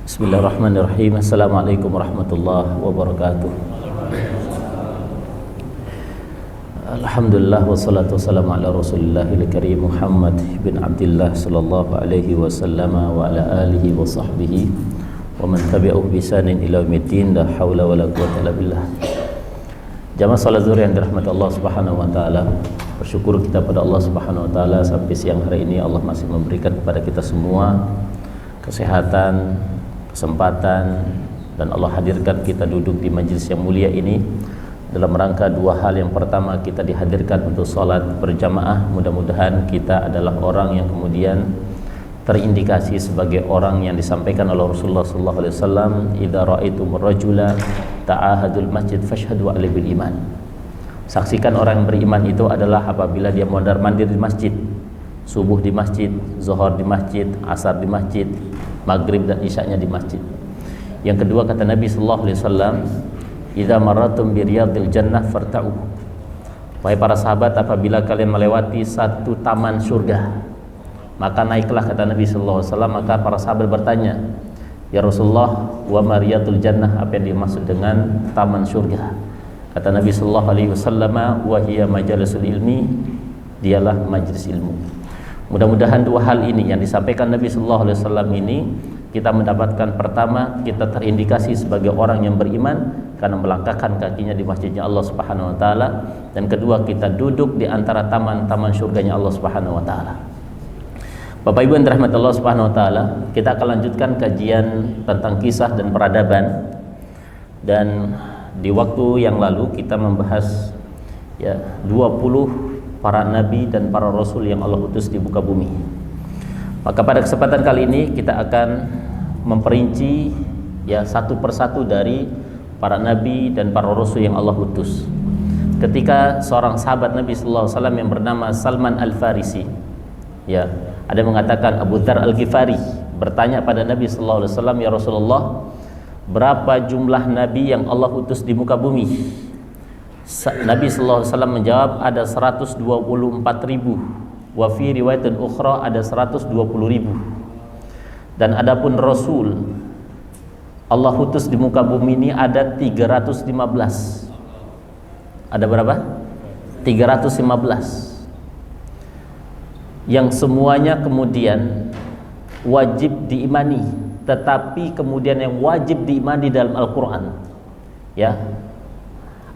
Bismillahirrahmanirrahim. Assalamualaikum warahmatullahi wabarakatuh. Alhamdulillah wassalatu wassalamu ala Rasulillahil karim Muhammad bin Abdullah sallallahu alaihi wasallam wa ala alihi wa sahbihi wa man tabi'ahu bi ihsanin ila yaumiddin. La haula wala quwwata illa billah. Jamaah salat zuhur yang dirahmati Allah Subhanahu wa taala. Bersyukur kita pada Allah Subhanahu wa taala sampai siang hari ini Allah masih memberikan kepada kita semua kesehatan, kesempatan, dan Allah hadirkan kita duduk di majelis yang mulia ini dalam rangka dua hal. Yang pertama, kita dihadirkan untuk salat berjamaah. Mudah-mudahan kita adalah orang yang kemudian terindikasi sebagai orang yang disampaikan oleh Rasulullah sallallahu alaihi wasallam, idza ra'aitumur rajula ta'ahadul masjid fashhadu alaihi bil iman. Saksikan orang yang beriman itu adalah apabila dia mondar-mandir di masjid, subuh di masjid, zuhur di masjid, asar di masjid, maghrib dan isya'nya di masjid. Yang kedua, kata Nabi sallallahu alaihi wasallam, idza marratum bi riyadil jannah farta'u. Wahai para sahabat, apabila kalian melewati satu taman surga, maka naiklah, kata Nabi sallallahu alaihi wasallam. Maka para sahabat bertanya, ya Rasulullah, wa ma riyadul jannah, apa yang dimaksud dengan taman surga? Kata Nabi sallallahu alaihi wasallam, wa hiya majalisul ilmi, dialah majlis ilmu. Mudah-mudahan dua hal ini yang disampaikan Nabi sallallahu alaihi wasallam ini kita mendapatkan. Pertama, kita terindikasi sebagai orang yang beriman karena melangkahkan kakinya di masjidnya Allah Subhanahu wa taala, dan kedua, kita duduk di antara taman-taman surganya Allah Subhanahu wa taala. Bapak Ibu yang dirahmati Allah Subhanahu wa taala, kita akan lanjutkan kajian tentang kisah dan peradaban. Dan di waktu yang lalu kita membahas 20 para nabi dan para rasul yang Allah utus di muka bumi. Maka pada kesempatan kali ini kita akan memperinci satu persatu dari para nabi dan para rasul yang Allah utus. Ketika seorang sahabat Nabi sallallahu alaihi wasallam yang bernama Salman Al-Farisi, ada yang mengatakan Abu Dzar Al-Ghifari, bertanya pada Nabi sallallahu alaihi wasallam, ya Rasulullah, berapa jumlah nabi yang Allah utus di muka bumi? Nabi sallallahu alaihi wasallam menjawab, ada 124.000. Wa fi riwayatin ukhra ada 120.000. Dan adapun rasul Allah utus di muka bumi ini ada 315. Ada berapa? 315. Yang semuanya kemudian wajib diimani, tetapi kemudian yang wajib diimani dalam Al-Qur'an,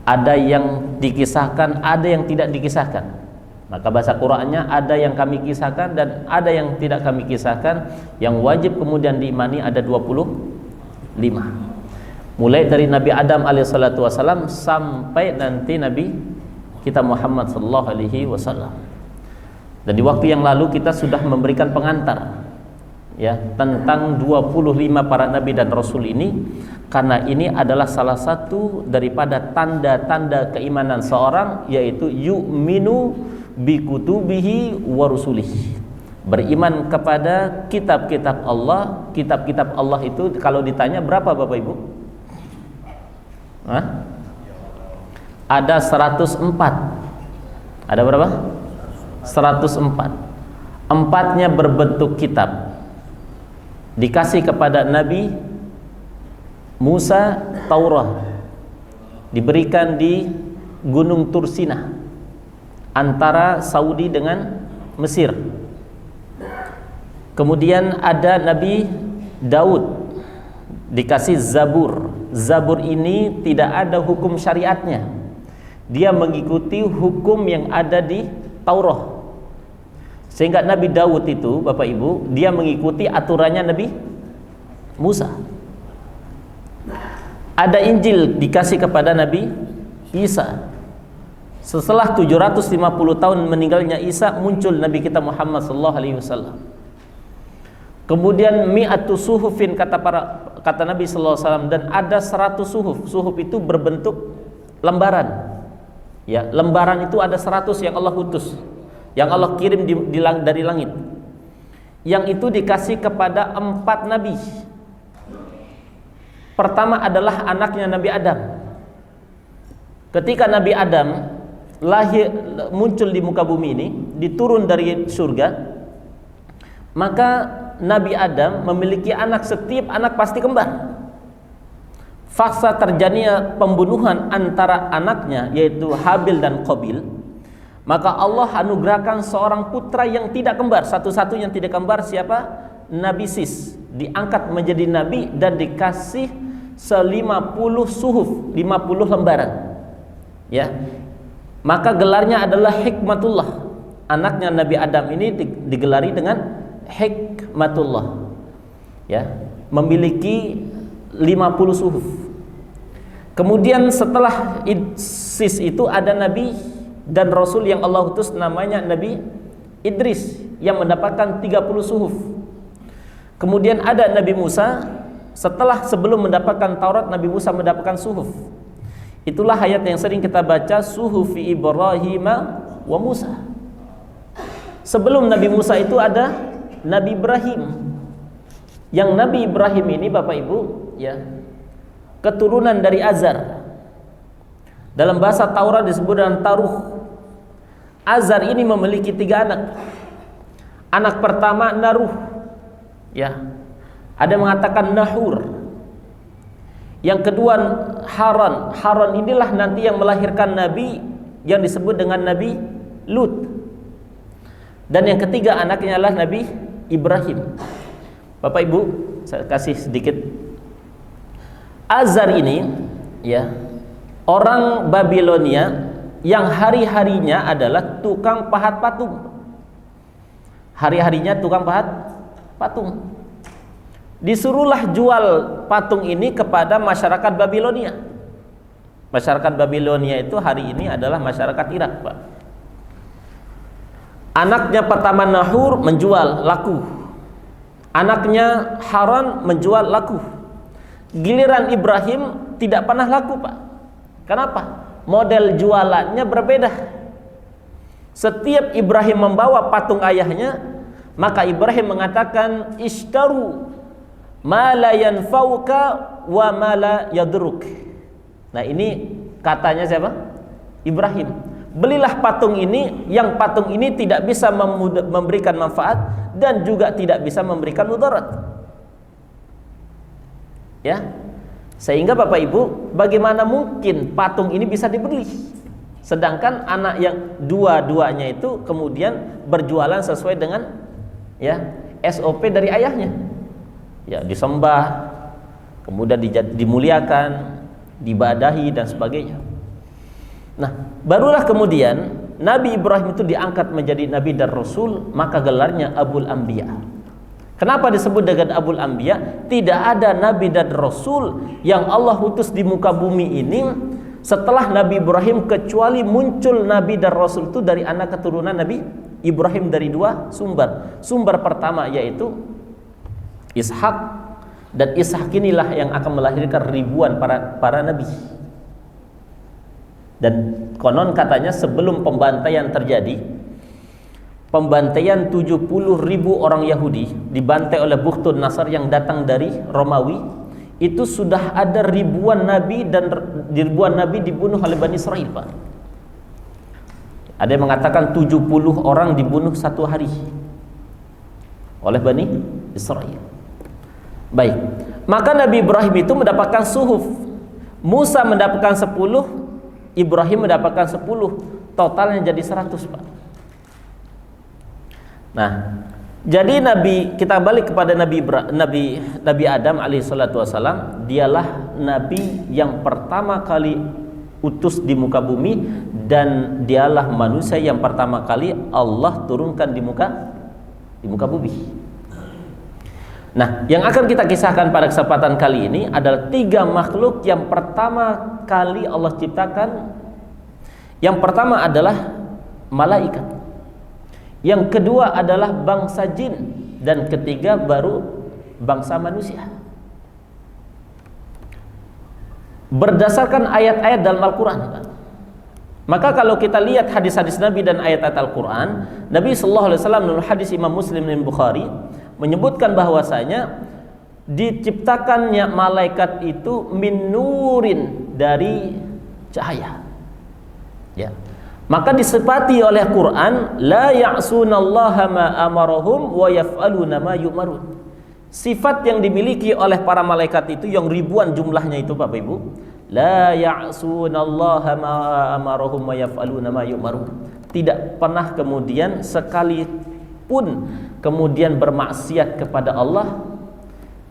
ada yang dikisahkan, ada yang tidak dikisahkan. Maka bahasa Qur'annya ada yang kami kisahkan dan ada yang tidak kami kisahkan. Yang wajib kemudian diimani ada 25. Mulai dari Nabi Adam alaihissalatu wassalam sampai nanti Nabi kita Muhammad sallallahu alaihi wasallam. Dan di waktu yang lalu kita sudah memberikan pengantar tentang 25 para nabi dan rasul ini, karena ini adalah salah satu daripada tanda-tanda keimanan seorang, yaitu yu'minu bikutubihi wa rusulihi, beriman kepada kitab-kitab Allah. Kitab-kitab Allah itu kalau ditanya berapa Bapak Ibu? Ada 104. Ada berapa? 104. Empatnya berbentuk kitab, dikasih kepada Nabi Musa Taurat, diberikan di Gunung Tursina antara Saudi dengan Mesir. Kemudian ada Nabi Daud, dikasih Zabur. Zabur ini tidak ada hukum syariatnya, dia mengikuti hukum yang ada di Taurat. Sehingga Nabi Daud itu, Bapak Ibu, dia mengikuti aturannya Nabi Musa. Ada Injil dikasih kepada Nabi Isa. Setelah 750 tahun meninggalnya Isa, muncul Nabi kita Muhammad sallallahu alaihi wasallam. Kemudian mi'atu suhufin, kata Nabi sallallahu alaihi wasallam, dan ada 100 suhuf. Suhuf itu berbentuk lembaran. Lembaran itu ada 100 yang Allah utus, yang Allah kirim dari langit. Yang itu dikasih kepada 4 nabi. Pertama adalah anaknya Nabi Adam. Ketika Nabi Adam lahir, muncul di muka bumi ini, diturun dari surga, maka Nabi Adam memiliki anak, setiap anak pasti kembar. Fakta terjadinya pembunuhan antara anaknya yaitu Habil dan Qabil, maka Allah anugerahkan seorang putra yang tidak kembar. Satu-satunya yang tidak kembar siapa? Nabi Sis, diangkat menjadi nabi dan dikasih 50 suhuf, 50 lembaran. Ya. Maka gelarnya adalah Hikmatullah. Anaknya Nabi Adam ini digelari dengan Hikmatullah. Ya, memiliki 50 suhuf. Kemudian setelah Sis itu ada nabi dan rasul yang Allah utus namanya Nabi Idris yang mendapatkan 30 suhuf. Kemudian ada Nabi Musa, sebelum mendapatkan Taurat, Nabi Musa mendapatkan suhuf. Itulah ayat yang sering kita baca, suhufi Ibrahim wa Musa. Sebelum Nabi Musa itu ada Nabi Ibrahim. Yang Nabi Ibrahim ini Bapak Ibu, ya, keturunan dari Azar. Dalam bahasa Taurat disebut dengan Taruh. Azar ini memiliki 3 anak. Anak pertama Naruh, ya. Ada mengatakan Nahur. Yang kedua Haran. Haran inilah nanti yang melahirkan Nabi yang disebut dengan Nabi Lut. Dan yang ketiga anaknya adalah Nabi Ibrahim. Bapak Ibu, saya kasih sedikit. Azar ini, ya, orang Babilonia yang hari-harinya adalah tukang pahat patung. Hari-harinya tukang pahat patung. Disuruhlah jual patung ini kepada masyarakat Babilonia. Masyarakat Babilonia itu hari ini adalah masyarakat Irak, Pak. Anaknya pertama Nahur menjual, laku. Anaknya Haran menjual, laku. Giliran Ibrahim tidak pernah laku, Pak. Kenapa? Model jualannya berbeda. Setiap Ibrahim membawa patung ayahnya, maka Ibrahim mengatakan ishtaru ma la yanfauka wa ma la yadruk. Nah, ini katanya siapa? Ibrahim. Belilah patung ini, yang patung ini tidak bisa memberikan manfaat dan juga tidak bisa memberikan mudarat. Ya. Sehingga Bapak Ibu, bagaimana mungkin patung ini bisa dibeli? Sedangkan anak yang dua-duanya itu kemudian berjualan sesuai dengan, ya, SOP dari ayahnya. Ya, disembah, kemudian dimuliakan, dibadahi dan sebagainya. Nah, barulah kemudian Nabi Ibrahim itu diangkat menjadi nabi dan rasul, maka gelarnya Abul Anbiya. Kenapa disebut dengan Abul Anbiya? Tidak ada nabi dan rasul yang Allah utus di muka bumi ini setelah Nabi Ibrahim kecuali muncul nabi dan rasul itu dari anak keturunan Nabi Ibrahim dari 2 sumber. Sumber pertama yaitu Ishak, dan Ishak inilah yang akan melahirkan ribuan para nabi. Dan konon katanya sebelum pembantaian terjadi, pembantaian 70.000 orang Yahudi dibantai oleh Bukhtun Nasar yang datang dari Romawi, itu sudah ada ribuan nabi dan ribuan nabi dibunuh oleh Bani Israel, Pak. Ada yang mengatakan 70 orang dibunuh 1 hari oleh Bani Israel. Baik, maka Nabi Ibrahim itu mendapatkan suhuf. Musa mendapatkan 10, Ibrahim mendapatkan 10, totalnya jadi 100, Pak. Nah, jadi kita balik kepada Nabi Adam alaihissalatu wassalam, dialah nabi yang pertama kali utus di muka bumi, dan dialah manusia yang pertama kali Allah turunkan di muka bumi. Nah, yang akan kita kisahkan pada kesempatan kali ini adalah 3 makhluk yang pertama kali Allah ciptakan. Yang pertama adalah malaikat. Yang kedua adalah bangsa jin, dan ketiga baru bangsa manusia. Berdasarkan ayat-ayat dalam Al-Quran. Maka kalau kita lihat hadis-hadis Nabi dan ayat-ayat Al-Quran, Nabi sallallahu alaihi wasallam dalam hadis Imam Muslim dan Bukhari menyebutkan bahwasanya diciptakannya malaikat itu min nurin, dari cahaya. Ya. Maka disifati oleh Quran, la ya'sunallaha ma amarahum wa yaf'aluna ma yu'marun. Sifat yang dimiliki oleh para malaikat itu yang ribuan jumlahnya itu Bapak Ibu, la ya'sunallaha ma amarahum wa yaf'aluna ma yu'marun. Tidak pernah kemudian sekalipun kemudian bermaksiat kepada Allah.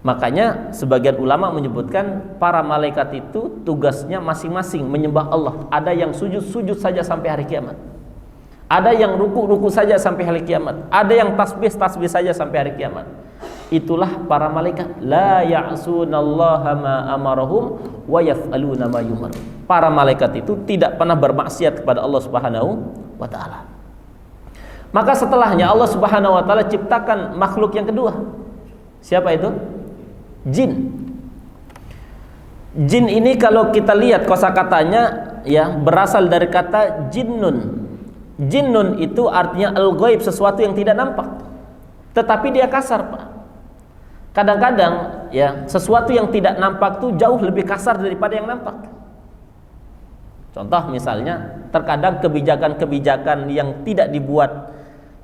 Makanya sebagian ulama menyebutkan para malaikat itu tugasnya masing-masing menyembah Allah. Ada yang sujud-sujud saja sampai hari kiamat, ada yang ruku-ruku saja sampai hari kiamat, ada yang tasbih-tasbih saja sampai hari kiamat. Itulah para malaikat, la ya'sunallaha ma amarahum wa yaf'aluna ma yu'marun. Para malaikat itu tidak pernah bermaksiat kepada Allah Subhanahu wa taala. Maka setelahnya Allah Subhanahu wa taala ciptakan makhluk yang kedua. Siapa itu? Jin. Jin ini kalau kita lihat kosakatanya ya berasal dari kata jinnun. Jinnun itu artinya al-ghaib, sesuatu yang tidak nampak. Tetapi dia kasar, Pak. Kadang-kadang ya sesuatu yang tidak nampak itu jauh lebih kasar daripada yang nampak. Contoh misalnya, terkadang kebijakan-kebijakan yang tidak dibuat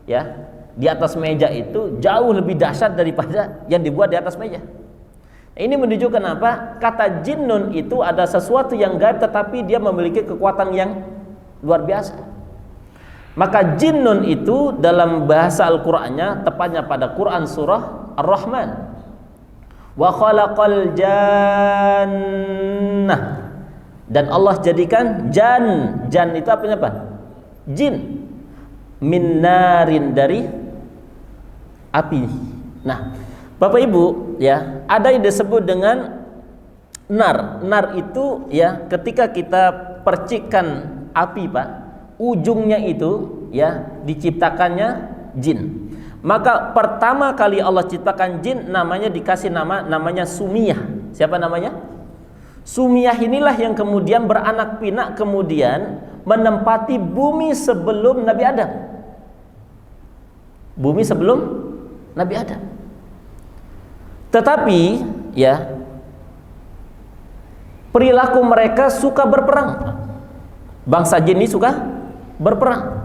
ya di atas meja itu jauh lebih dahsyat daripada yang dibuat di atas meja. Ini menunjukkan apa? Kata jinnun itu ada sesuatu yang gaib tetapi dia memiliki kekuatan yang luar biasa. Maka jinnun itu dalam bahasa Al-Qur'annya tepatnya pada Quran surah Ar-Rahman. Wa khalaqal jannah. Dan Allah jadikan jan itu apa? Jin. Min narin, dari api. Nah, Bapak Ibu ya, ada yang disebut dengan nar. Nar itu ya ketika kita percikan api, Pak, ujungnya itu ya diciptakannya jin. Maka pertama kali Allah ciptakan jin dikasih namanya Sumiyah. Siapa namanya? Sumiyah inilah yang kemudian beranak pinak kemudian menempati bumi sebelum Nabi Adam. Bumi sebelum Nabi Adam. Tetapi ya perilaku mereka suka berperang. Bangsa jin ini suka berperang,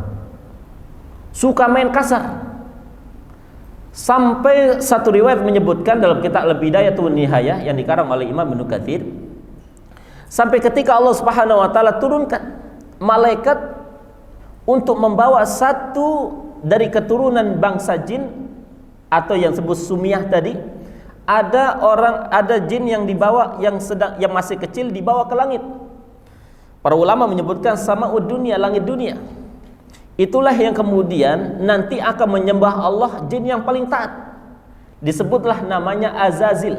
suka main kasar. Sampai satu riwayat menyebutkan dalam kitab Al-Bidayatun Nihayah yang dikarang oleh Imam Ibnu Katsir, sampai ketika Allah Subhanahu wa taala turunkan malaikat untuk membawa satu dari keturunan bangsa jin atau yang disebut Sumiyah tadi, ada jin yang dibawa yang masih kecil dibawa ke langit. Para ulama menyebutkan sama'ud dunia, langit dunia. Itulah yang kemudian nanti akan menyembah Allah, jin yang paling taat. Disebutlah namanya Azazil.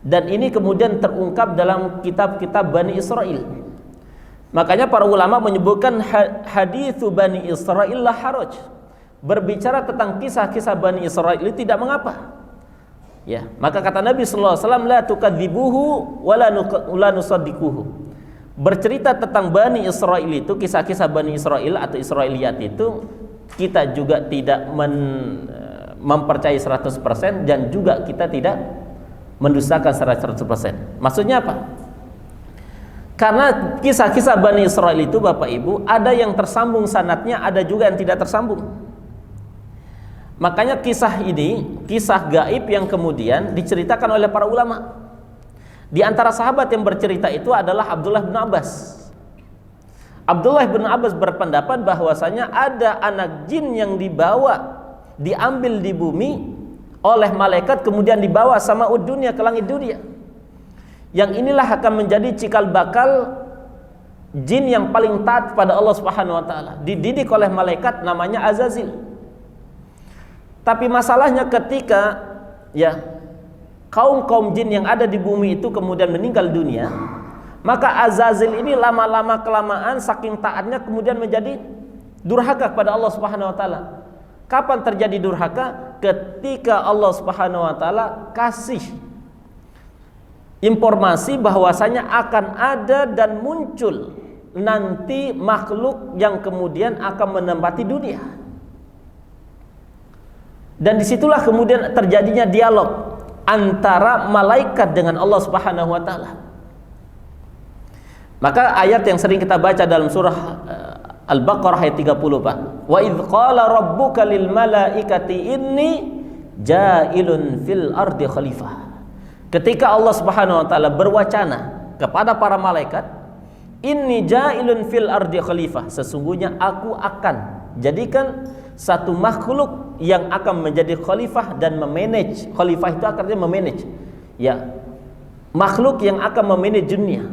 Dan ini kemudian terungkap dalam kitab-kitab Bani Israel. Makanya para ulama menyebutkan hadithu Bani Israel la haraj. Berbicara tentang kisah-kisah Bani Israel itu tidak mengapa. Ya, maka kata Nabi sallallahu alaihi wasallam, la tukadzibuhu wa la nusaddiquhu. Bercerita tentang Bani Israel itu, kisah-kisah Bani Israel atau Israiliyat itu, kita juga tidak mempercayai 100% dan juga kita tidak mendustakan 100%. Maksudnya apa? Karena kisah-kisah Bani Israel itu Bapak Ibu, ada yang tersambung sanadnya, ada juga yang tidak tersambung. Makanya kisah ini, kisah gaib yang kemudian diceritakan oleh para ulama. Di antara sahabat yang bercerita itu adalah Abdullah bin Abbas. Abdullah bin Abbas berpendapat bahwasanya ada anak jin yang diambil di bumi oleh malaikat kemudian dibawa sama dunia ke langit dunia. Yang inilah akan menjadi cikal bakal jin yang paling taat pada Allah Subhanahu wa taala. Dididik oleh malaikat namanya Azazil. Tapi masalahnya ketika ya kaum jin yang ada di bumi itu kemudian meninggal dunia, maka Azazil ini lama-lama kelamaan saking taatnya kemudian menjadi durhaka kepada Allah Subhanahu wa taala. Kapan terjadi durhaka? Ketika Allah Subhanahu wa taala kasih informasi bahwasanya akan ada dan muncul nanti makhluk yang kemudian akan menempati dunia. Dan disitulah kemudian terjadinya dialog antara malaikat dengan Allah Subhanahu wa taala. Maka ayat yang sering kita baca dalam surah Al-Baqarah ayat 30, Pak. Wa idz qala rabbuka lil malaikati inni ja'ilun fil ardi khalifah. Ketika Allah Subhanahu wa taala berwacana kepada para malaikat, inni ja'ilun fil ardi khalifah, sesungguhnya aku akan jadikan satu makhluk yang akan menjadi khalifah dan memanage. Khalifah itu artinya memanage, ya, makhluk yang akan memanage dunia.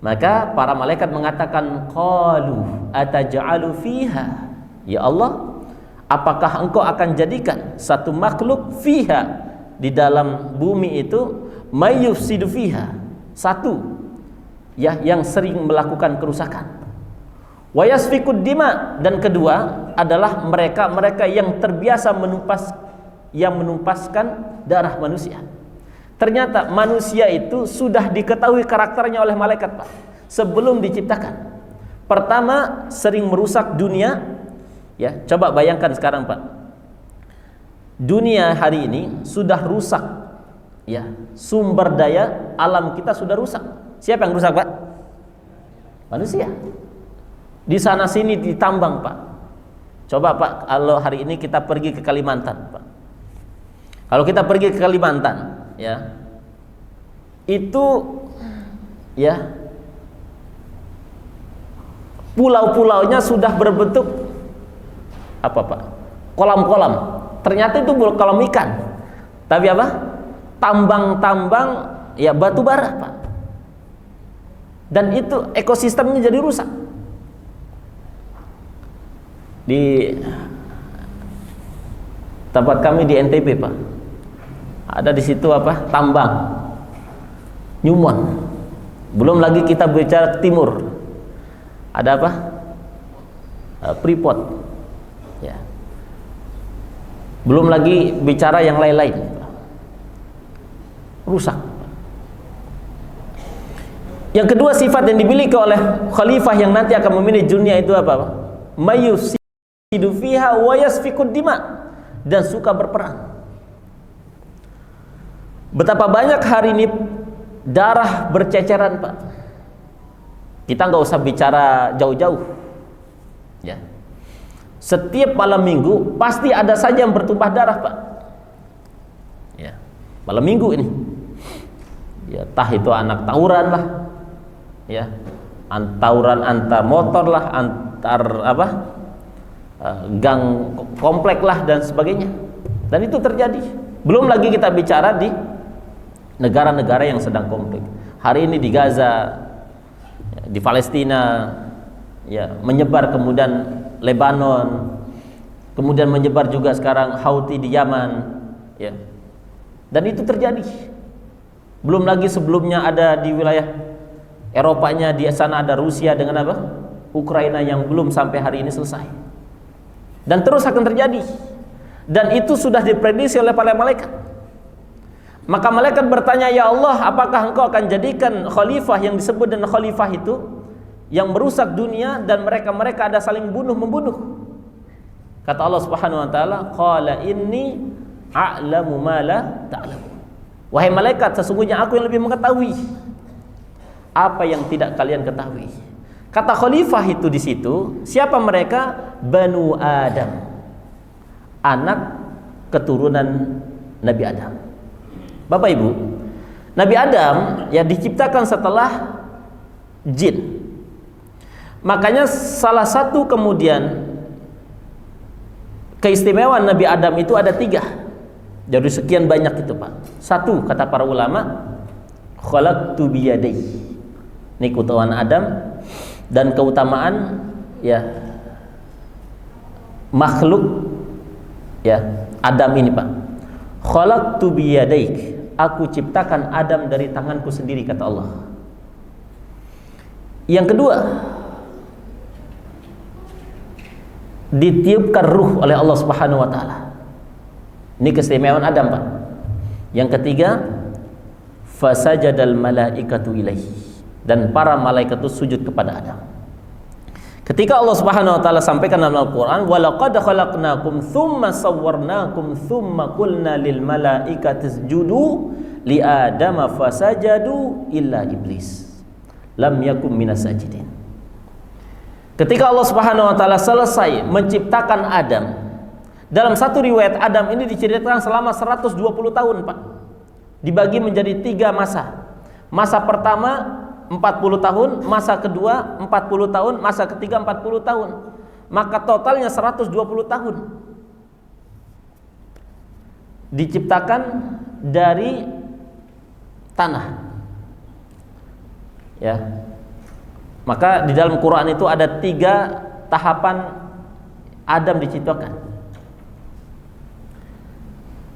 Maka para malaikat mengatakan, qalu ataj'alu fiha, ya Allah, apakah engkau akan jadikan satu makhluk fiha, di dalam bumi itu, mayyufsidu fiha, satu, ya, yang sering melakukan kerusakan, wa yasfikud dima, dan kedua adalah mereka yang terbiasa menumpaskan darah manusia. Ternyata manusia itu sudah diketahui karakternya oleh malaikat, Pak, sebelum diciptakan. Pertama, sering merusak dunia, ya. Coba bayangkan sekarang, Pak, dunia hari ini sudah rusak, ya, sumber daya alam kita sudah rusak. Siapa yang rusak, Pak? Manusia. Di sana sini ditambang, Pak. Coba, Pak, kalau hari ini kita pergi ke Kalimantan, Pak. Kalau kita pergi ke Kalimantan, ya, itu, ya, pulau-pulaunya sudah berbentuk apa, Pak? Kolam-kolam. Ternyata itu bukan kolam ikan, tapi apa? Tambang-tambang, ya, batu bara, Pak. Dan itu ekosistemnya jadi rusak. Di tempat kami di NTB, Pak, ada di situ apa? Tambang Nyumon. Belum lagi kita bicara timur, ada apa? Freeport, ya. Belum lagi bicara yang lain-lain, rusak. Yang kedua, sifat yang dimiliki oleh khalifah yang nanti akan memilih dunia itu apa? Mayyufsidu fiha wa yasfikud dima, dan suka berperang. Betapa banyak hari ini darah berceceran, Pak. Kita nggak usah bicara jauh-jauh, ya. Setiap malam minggu pasti ada saja yang bertumpah darah, Pak, ya. Malam minggu ini, ya, entah itu anak tawuran lah, ya, tawuran antar motor lah, antar apa, gang komplek lah, dan sebagainya. Dan itu terjadi. Belum lagi kita bicara di negara-negara yang sedang konflik. Hari ini di Gaza, di Palestina, ya, menyebar, kemudian Lebanon, kemudian menyebar juga sekarang Houthi di Yaman, ya. Dan itu terjadi. Belum lagi sebelumnya ada di wilayah Eropanya, di sana ada Rusia dengan apa? Ukraina, yang belum sampai hari ini selesai. Dan terus akan terjadi. Dan itu sudah diprediksi oleh para malaikat. Maka malaikat bertanya, ya Allah, apakah engkau akan jadikan khalifah yang disebut dengan khalifah itu yang merusak dunia, dan mereka ada saling bunuh-membunuh? Kata Allah Subhanahu wa taala, qala inni a'lamu ma la ta'lamun. Wahai malaikat, sesungguhnya aku yang lebih mengetahui apa yang tidak kalian ketahui. Kata khalifah itu di situ, siapa mereka? Banu Adam, anak keturunan Nabi Adam. Bapak Ibu, Nabi Adam, ya, diciptakan setelah jin. Makanya salah satu kemudian keistimewaan Nabi Adam itu ada 3 dari sekian banyak itu, Pak. Satu, kata para ulama, khalaqtu biyadayhi. Ini keutamaan Adam, dan keutamaan, ya, makhluk, ya, Adam ini, Pak. Khalaqtu biyadayk, aku ciptakan Adam dari tanganku sendiri, kata Allah. Yang kedua, ditiupkan ruh oleh Allah Subhanahu wa taala. Ini keistimewaan Adam, Pak. Yang ketiga, fasajadal malaikatu ilaihi, dan para malaikat itu sujud kepada Adam. Ketika Allah Subhanahu wa taala sampaikan dalam Al-Qur'an, wa laqad khalaqnakum tsumma sawwarnakum tsumma qulna lil malaikati isjudu li adama fasajadu illa iblis lam yakum minas sajidin. Ketika Allah Subhanahu wa taala selesai menciptakan Adam Dalam satu riwayat Adam ini diceritakan selama 120 tahun, Pak. Dibagi menjadi 3 masa. Masa pertama 40 tahun, masa kedua 40 tahun, masa ketiga 40 tahun. Maka totalnya 120 tahun. Diciptakan dari tanah. Ya. Maka di dalam Quran itu ada 3 tahapan Adam diciptakan.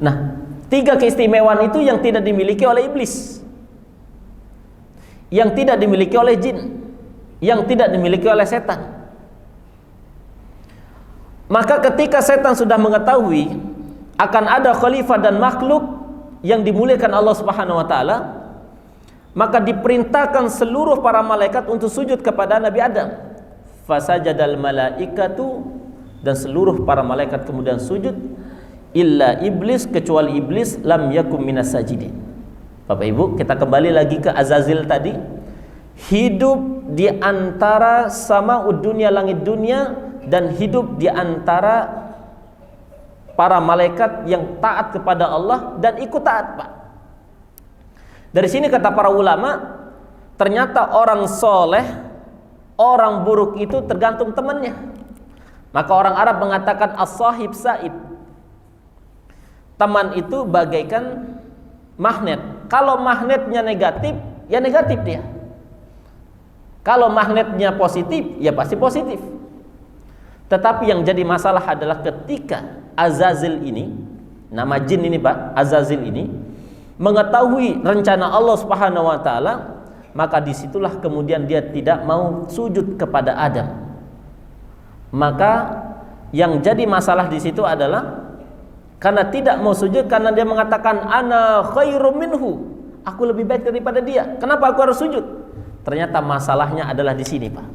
Nah, 3 keistimewaan itu yang tidak dimiliki oleh iblis, yang tidak dimiliki oleh jin, yang tidak dimiliki oleh setan. Maka ketika setan sudah mengetahui akan ada khalifah dan makhluk yang dimuliakan Allah Subhanahu wa taala, maka diperintahkan seluruh para malaikat untuk sujud kepada Nabi Adam. Fasajadal malaikatu, dan seluruh para malaikat kemudian sujud, illa iblis, kecuali iblis, lam yakum minas sajidin. Bapak Ibu, kita kembali lagi ke Azazil tadi. Hidup di antara sama'ud dunia, langit dunia, dan hidup di antara para malaikat yang taat kepada Allah dan ikut taat, Pak. Dari sini kata para ulama, ternyata orang soleh, orang buruk itu tergantung temannya. Maka orang Arab mengatakan as-sahib sa'ib. Teman itu bagaikan magnet. Kalau magnetnya negatif, ya negatif dia. Kalau magnetnya positif, ya pasti positif. Tetapi yang jadi masalah adalah ketika Azazil ini, nama jin ini, Pak, Azazil ini mengetahui rencana Allah Subhanahu wa taala, maka disitulah kemudian dia tidak mau sujud kepada Adam. Maka yang jadi masalah di situ adalah karena tidak mau sujud, karena dia mengatakan ana khairum minhu, aku lebih baik daripada dia. Kenapa aku harus sujud? Ternyata masalahnya adalah di sini, Pak.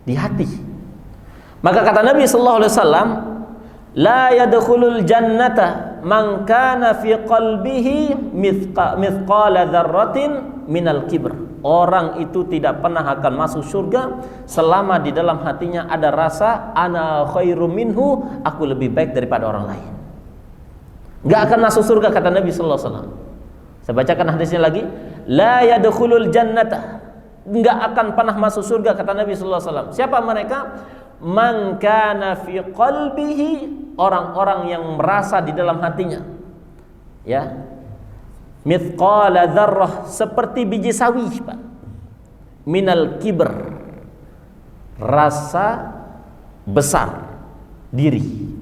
Di hati. Maka kata Nabi sallallahu alaihi wasallam, la yadkhulul jannata man kana fi qalbihi mithqala dzarratin minal kibr. Orang itu tidak pernah akan masuk surga selama di dalam hatinya ada rasa ana khairum minhu, aku lebih baik daripada orang lain. Enggak akan masuk surga kata Nabi sallallahu alaihi wasallam. Saya bacakan hadisnya lagi, la yadkhulul jannata, enggak akan pernah masuk surga kata Nabi sallallahu alaihi wasallam. Siapa mereka? Man kana fi qalbihi, orang-orang yang merasa di dalam hatinya, ya, mithqala dzarrah, seperti biji sawi, Pak, minal kibr, rasa besar diri.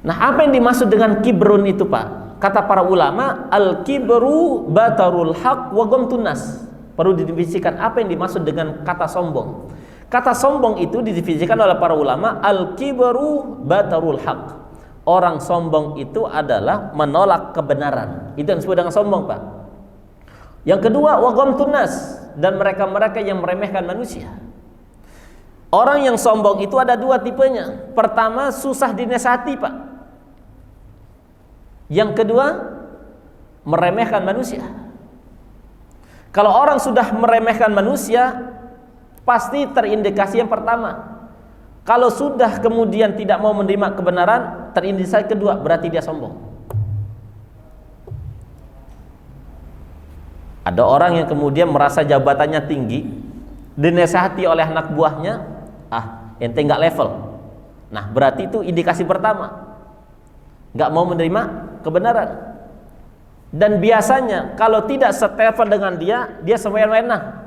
Nah, apa yang dimaksud dengan kibrun itu, Pak? Kata para ulama, al kibru batarul haq wa ghamtun nas. Perlu didefinisikan apa yang dimaksud dengan kata sombong. Kata sombong itu didefinisikan oleh para ulama, al-kibru batarul haq. Orang sombong itu adalah menolak kebenaran. Itu yang disebut dengan sombong, Pak. Yang kedua, wa ghamtun nas, dan mereka-mereka yang meremehkan manusia. Orang yang sombong itu ada 2 tipenya. Pertama, susah dinasihati, Pak. Yang kedua, meremehkan manusia. Kalau orang sudah meremehkan manusia, pasti terindikasi yang pertama. Kalau sudah kemudian tidak mau menerima kebenaran, terindikasi kedua, berarti dia sombong. Ada orang yang kemudian merasa jabatannya tinggi, dinasihati oleh anak buahnya, ente nggak level. Nah, berarti itu indikasi pertama, nggak mau menerima kebenaran. Dan biasanya kalau tidak selevel dengan dia semena-mena.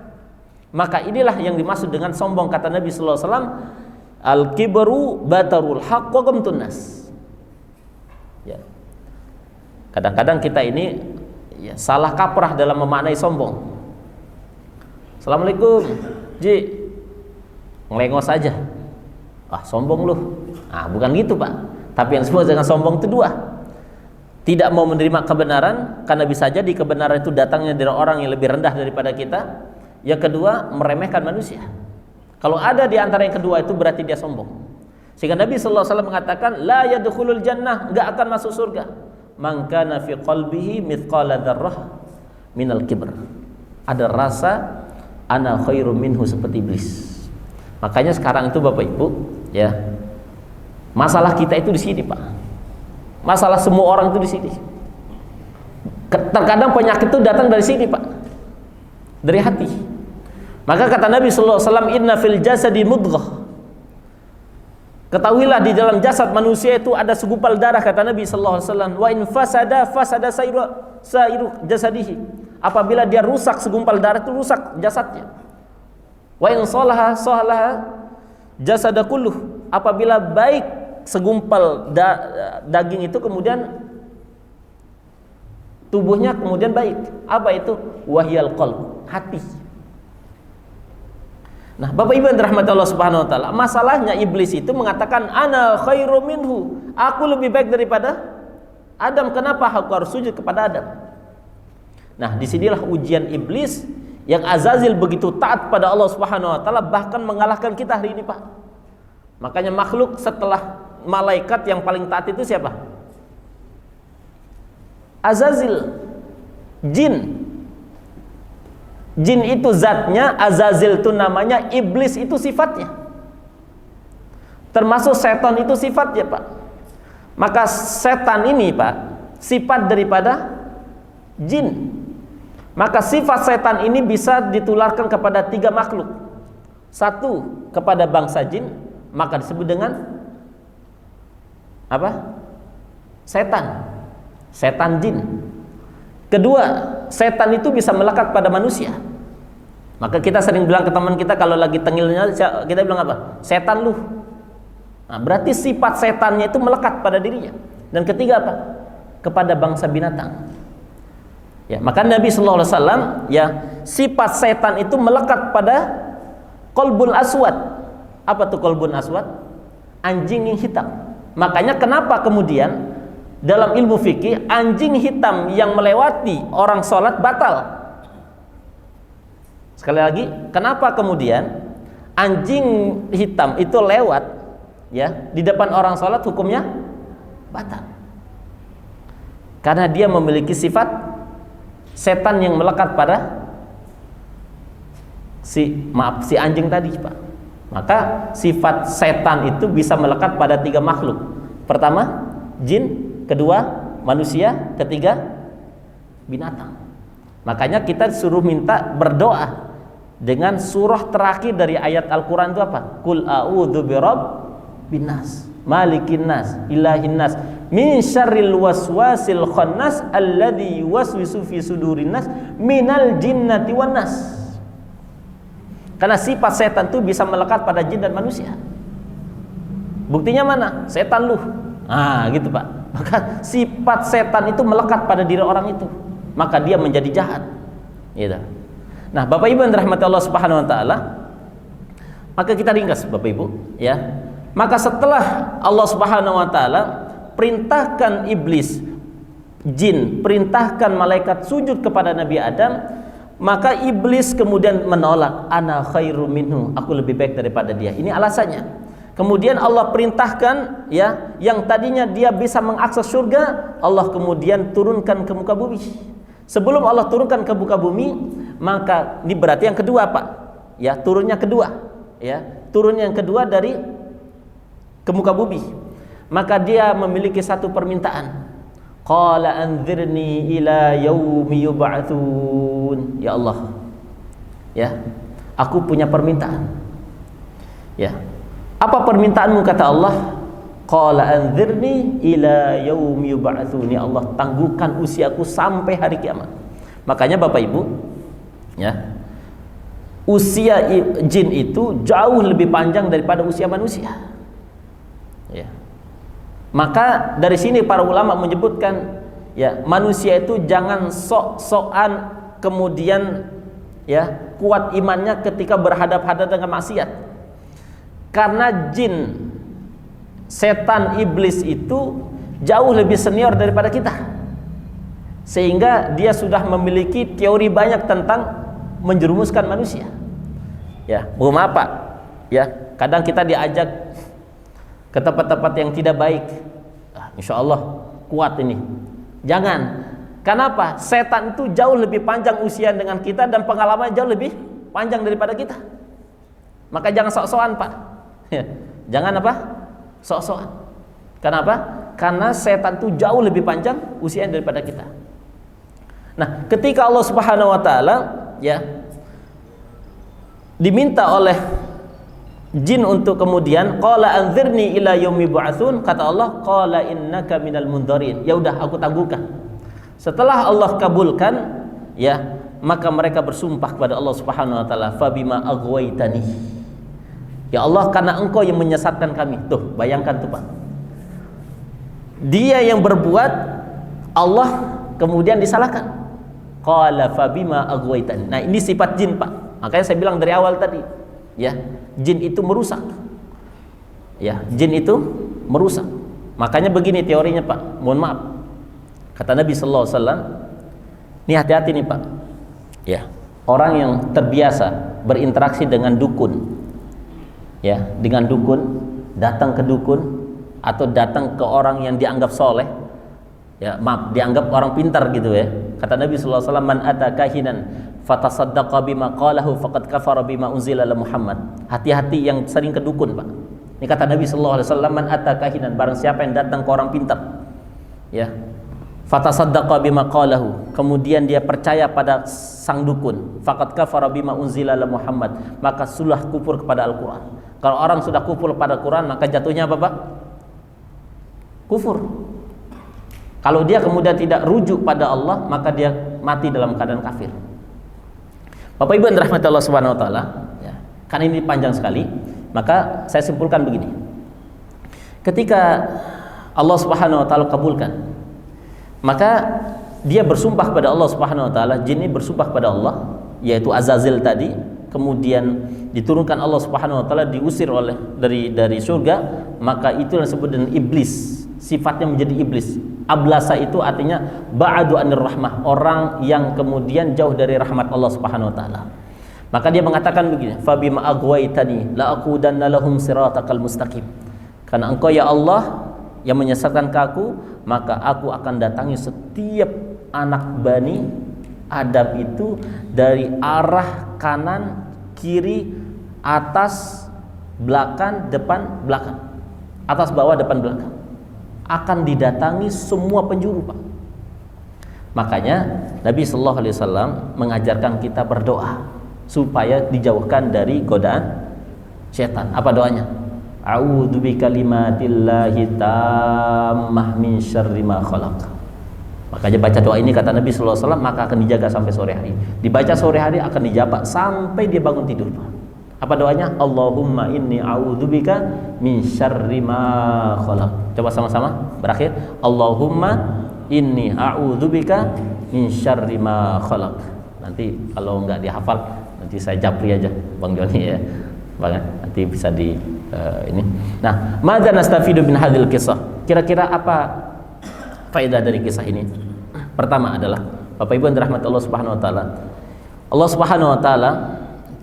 Maka inilah yang dimaksud dengan sombong, kata Nabi sallallahu alaihi wasallam, al-kibru batarul haqq wa ghamtun nas. Ya. Kadang-kadang kita ini salah kaprah dalam memaknai sombong. Assalamualaikum, Ji. Ngelengos saja. Sombong lu. Bukan gitu, Pak. Tapi yang disebut dengan sombong itu 2. Tidak mau menerima kebenaran, karena bisa jadi kebenaran itu datangnya dari orang yang lebih rendah daripada kita. Yang kedua, meremehkan manusia. Kalau ada di antara yang kedua itu berarti dia sombong. Sehingga Nabi sallallahu alaihi wasallam mengatakan, la yadkhulul jannah, enggak akan masuk surga, man kana fi qalbihi mithqala dzarrah minal kibr. Ada rasa ana khairum minhu, seperti iblis. Makanya sekarang itu Bapak Ibu, ya, Masalah kita itu di sini, Pak. Masalah semua orang itu di sini. Terkadang penyakit itu datang dari sini, Pak. Dari hati. Maka kata Nabi sallallahu alaihi wasallam, "Inna fil jasadi mudghah." Ketahuilah di dalam jasad manusia itu ada segumpal darah, kata Nabi sallallahu alaihi wasallam, "Wa in fasada sairu jasadihi." Apabila dia rusak segumpal darah itu rusak jasadnya. "Wa in salaha jasada kulluh." Apabila baik segumpal daging itu kemudian tubuhnya kemudian baik. Apa itu? Wahyal qalb, hati. Nah, Bapak Ibu yang dirahmati Allah Subhanahu wa taala, masalahnya iblis itu mengatakan ana khairu minhu, aku lebih baik daripada Adam. Kenapa aku harus sujud kepada Adam? Nah, disinilah ujian iblis yang Azazil begitu taat pada Allah Subhanahu wa taala, bahkan mengalahkan kita hari ini, Pak. Makanya makhluk setelah malaikat yang paling taat itu siapa? Azazil, jin. Jin itu zatnya, Azazil itu namanya, iblis itu sifatnya. Termasuk setan itu sifatnya, Pak. Maka setan ini, Pak, sifat daripada jin. Maka sifat setan ini bisa ditularkan kepada 3 makhluk. 1 kepada bangsa jin, maka disebut dengan apa? Setan. Setan jin. Kedua, setan itu bisa melekat pada manusia. Maka kita sering bilang ke teman kita kalau lagi tengilnya, kita bilang apa? Setan lu. Nah, berarti sifat setannya itu melekat pada dirinya. Dan ketiga apa? Kepada bangsa binatang. Ya, maka Nabi sallallahu alaihi wasallam, ya, sifat setan itu melekat pada qalbun aswad. Apa tuh qalbun aswad? Anjing yang hitam. Makanya kenapa kemudian dalam ilmu fikih anjing hitam yang melewati orang sholat batal. Sekali lagi, kenapa kemudian anjing hitam itu lewat, ya, di depan orang sholat hukumnya batal? Karena dia memiliki sifat setan yang melekat pada si anjing tadi, Pak. Maka sifat setan itu bisa melekat pada 3 makhluk. Pertama, jin. Kedua, manusia. Ketiga, binatang. Makanya kita disuruh minta berdoa dengan surah terakhir dari ayat Al-Quran itu apa? Qul a'udzu birabbin nas, malikin nas, ilahin nas, min syarril waswasil khannas alladzi yuwaswisu fi sudurin nas minal jinnati wan nas. Karena sifat setan itu bisa melekat pada jin dan manusia. Buktinya mana? Setan lu. Ah, gitu, Pak. Maka sifat setan itu melekat pada diri orang itu, maka dia menjadi jahat. Gitu. Nah, Bapak Ibu yang dirahmati Allah Subhanahu wa taala, maka kita ringkas, Bapak Ibu, ya. Maka setelah Allah Subhanahu wa taala perintahkan iblis, jin, perintahkan malaikat sujud kepada Nabi Adam, maka iblis kemudian menolak, ana khairu minhu, aku lebih baik daripada dia. Ini alasannya. Kemudian Allah perintahkan, ya, yang tadinya dia bisa mengakses surga, Allah kemudian turunkan ke muka bumi. Sebelum Allah turunkan ke muka bumi, maka ini berarti yang kedua, Pak. Ya, turunnya kedua, ya. Turun yang kedua dari ke muka bumi. Maka dia memiliki satu permintaan. Qala anzirni ila yaumi yub'atsun. Ya Allah. Ya. Aku punya permintaan. Ya. Apa permintaanmu, kata Allah? Qala anzirni ila yaumi yub'atsun. Ya Allah, tangguhkan usiaku sampai hari kiamat. Makanya Bapak Ibu, ya, usia jin itu jauh lebih panjang daripada usia manusia. Ya. Maka dari sini para ulama menyebutkan, ya, manusia itu jangan sok-sokan kemudian, ya, kuat imannya ketika berhadap-hadapan dengan maksiat. Karena jin, setan, iblis itu jauh lebih senior daripada kita, sehingga dia sudah memiliki teori banyak tentang menjerumuskan manusia. Ya, maaf, Pak. Ya, kadang kita diajak ke tempat-tempat yang tidak baik. Insya Allah kuat ini. Jangan. Kenapa? Setan itu jauh lebih panjang usia dengan kita dan pengalaman jauh lebih panjang daripada kita. Maka jangan sok-sokan, Pak. Jangan apa? Sok-sokan. Kenapa? Karena setan itu jauh lebih panjang usianya daripada kita. Nah, ketika Allah Subhanahu wa taala ya diminta oleh jin untuk kemudian qala anzirni ila yaumi ba'tsun, kata Allah qala innaka minal mundarin. Ya udah, aku tangguhkan. Setelah Allah kabulkan, ya, maka mereka bersumpah kepada Allah Subhanahu wa taala, fabima aghwaytani. Ya Allah, karena engkau yang menyesatkan kami. Tuh, bayangkan tuh Pak. Dia yang berbuat, Allah kemudian disalahkan. Qala fabima aghwaytani. Nah, ini sifat jin Pak. Makanya saya bilang dari awal tadi, ya, jin itu merusak. Ya, jin itu merusak. Makanya begini teorinya Pak. Mohon maaf. Kata Nabi sallallahu alaihi wasallam, ini hati-hati nih Pak. Ya, orang yang terbiasa berinteraksi dengan dukun, ya, dengan dukun, datang ke dukun atau datang ke orang yang dianggap soleh, ya, maaf, dianggap orang pintar gitu ya. Kata Nabi sallallahu alaihi wasallam, man ata kahinan fatasaddaqa bima qalahu faqad kafara bima unzila ala Muhammad. Hati-hati yang sering ke dukun Pak. Ini kata Nabi sallallahu alaihi wasallam, man ata kahinan, barang siapa yang datang ke orang pintar, ya, fatasaddaqa bima qalahu, kemudian dia percaya pada sang dukun, faqad kafara bima unzila ala Muhammad, maka sudah kufur kepada Al-Qur'an. Kalau orang sudah kufur pada Quran, maka jatuhnya apa Pak? Kufur. Kalau dia kemudian tidak rujuk pada Allah, maka dia mati dalam keadaan kafir. Bapak Ibu yang dirahmati Allah Subhanahu wa taala, ya, karena ini panjang sekali, maka saya simpulkan begini. Ketika Allah Subhanahu wa taala kabulkan, maka dia bersumpah kepada Allah Subhanahu wa taala, jin ini bersumpah kepada Allah, yaitu Azazil tadi, kemudian diturunkan Allah Subhanahu wa taala, diusir oleh dari surga, maka itu yang disebut dengan iblis, sifatnya menjadi iblis. Ablasa itu artinya ba'adu anir rahmah, orang yang kemudian jauh dari rahmat Allah Subhanahu wa taala. Maka dia mengatakan begini, fabima aghwaytani la aqudanna lahum siratakal mustaqim. Karena engkau ya Allah yang menyesatkan aku, maka aku akan datangi setiap anak Bani Adam itu dari arah kanan, kiri, atas, belakang, depan, belakang, atas, bawah, depan, belakang. Akan didatangi semua penjuru Pak. Makanya Nabi Sallallahu Alaihi Wasallam mengajarkan kita berdoa supaya dijauhkan dari godaan setan. Apa doanya? A'udzu bikalimatillahi tammah min syarri ma khalaq. Makanya baca doa ini kata Nabi Sallallahu Alaihi Wasallam, maka akan dijaga sampai sore hari. Dibaca sore hari akan dijawab sampai dia bangun tidur Pak. Apa doanya? Allahumma inni a'udzubika min syarri ma khalaq. Coba sama-sama berakhir. Allahumma inni a'udzubika min syarri ma khalaq. Nanti kalau enggak dihafal, nanti saya japri aja Bang Joni ya. Bang, nanti bisa di ini. Nah, madza nastafidu min hadhil kisah? Kira-kira apa faedah dari kisah ini? Pertama adalah, Bapak Ibu yang dirahmati Allah Subhanahu wa taala, Allah Subhanahu wa taala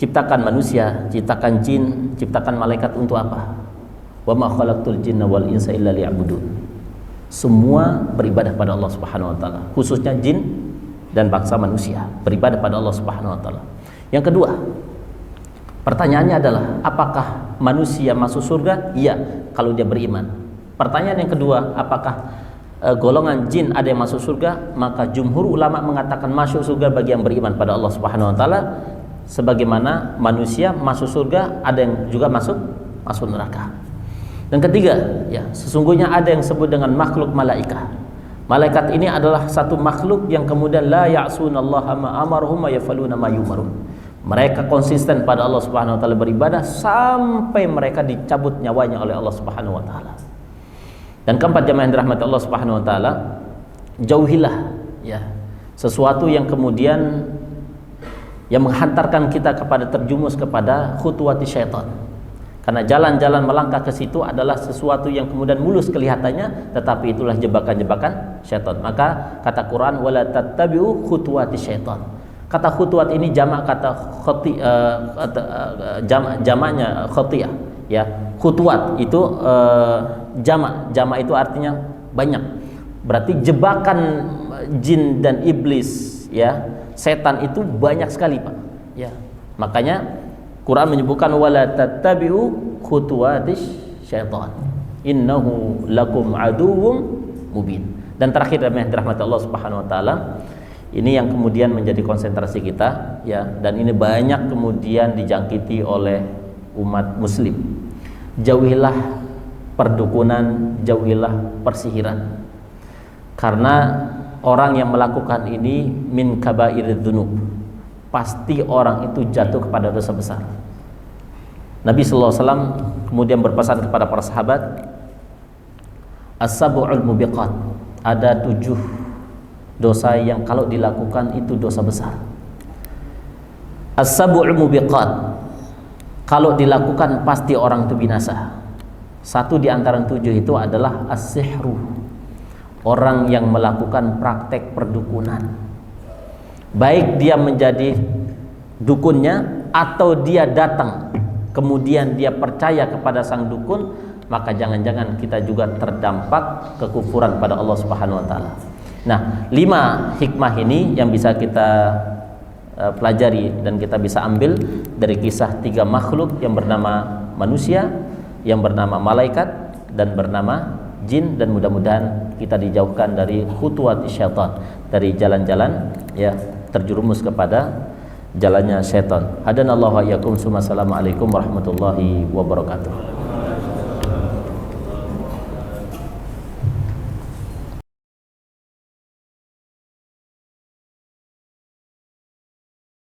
ciptakan manusia, ciptakan jin, ciptakan malaikat untuk apa? Wa ma khalaqtul jinna wal insa illa liya'budun. Semua beribadah pada Allah Subhanahu wa taala, khususnya jin dan bangsa manusia beribadah pada Allah Subhanahu wa taala. Yang kedua, pertanyaannya adalah apakah manusia masuk surga? Iya, kalau dia beriman. Pertanyaan yang kedua, apakah golongan jin ada yang masuk surga? Maka jumhur ulama mengatakan masuk surga bagi yang beriman pada Allah Subhanahu wa taala. Sebagaimana manusia masuk surga, ada yang juga masuk neraka. Dan ketiga, ya, sesungguhnya ada yang disebut dengan makhluk malaikah. Malaikat ini adalah satu makhluk yang kemudian la ya'sunallaha ma amarhum wa yaf'aluna ma yumarun. Mereka konsisten pada Allah Subhanahu wa taala beribadah sampai mereka dicabut nyawanya oleh Allah Subhanahu wa taala. Dan keempat, jamaah yang dirahmati Allah Subhanahu wa taala, jauhilah ya sesuatu yang kemudian yang menghantarkan kita kepada terjumus kepada khutuwati syaitan. Karena jalan-jalan melangkah ke situ adalah sesuatu yang kemudian mulus kelihatannya, tetapi itulah jebakan-jebakan syaitan. Maka kata Quran, wala tattabi'u khutuwati syaitan. Kata khutuwat ini jamak kata jamaknya khotiyah ya. Khutuwat itu jamak itu artinya banyak. Berarti jebakan jin dan iblis ya, setan itu banyak sekali Pak ya. Makanya Quran menyebutkan wala tattabi'u khutuwatis syaitan. innahu lakum aduwwum mubin. Dan terakhir yang dirahmati Allah Subhanahu wa taala, ini yang kemudian menjadi konsentrasi kita ya, dan ini banyak kemudian dijangkiti oleh umat muslim. Jauhilah perdukunan, jauhilah persihiran. Karena orang yang melakukan ini min kabairidz dzunub, pasti orang itu jatuh kepada dosa besar. Nabi sallallahu alaihi wasallam kemudian berpesan kepada para sahabat, as-sab'ul mubiqat, ada 7 dosa yang kalau dilakukan itu dosa besar. As-sab'ul mubiqat, kalau dilakukan pasti orang itu binasa. Satu di antara 7 itu adalah as-sihru, orang yang melakukan praktek perdukunan. Baik dia menjadi dukunnya atau dia datang kemudian dia percaya kepada sang dukun, maka jangan-jangan kita juga terdampak kekufuran pada Allah Subhanahu wa taala. Nah, 5 hikmah ini yang bisa kita pelajari dan kita bisa ambil dari kisah 3 makhluk yang bernama manusia, yang bernama malaikat, dan bernama jin, dan mudah-mudahan kita dijauhkan dari khutuwat syaitan, dari jalan-jalan ya terjerumus kepada jalannya syaitan. Hadanallahu wa iyyakum. Assalamualaikum warahmatullahi wabarakatuh.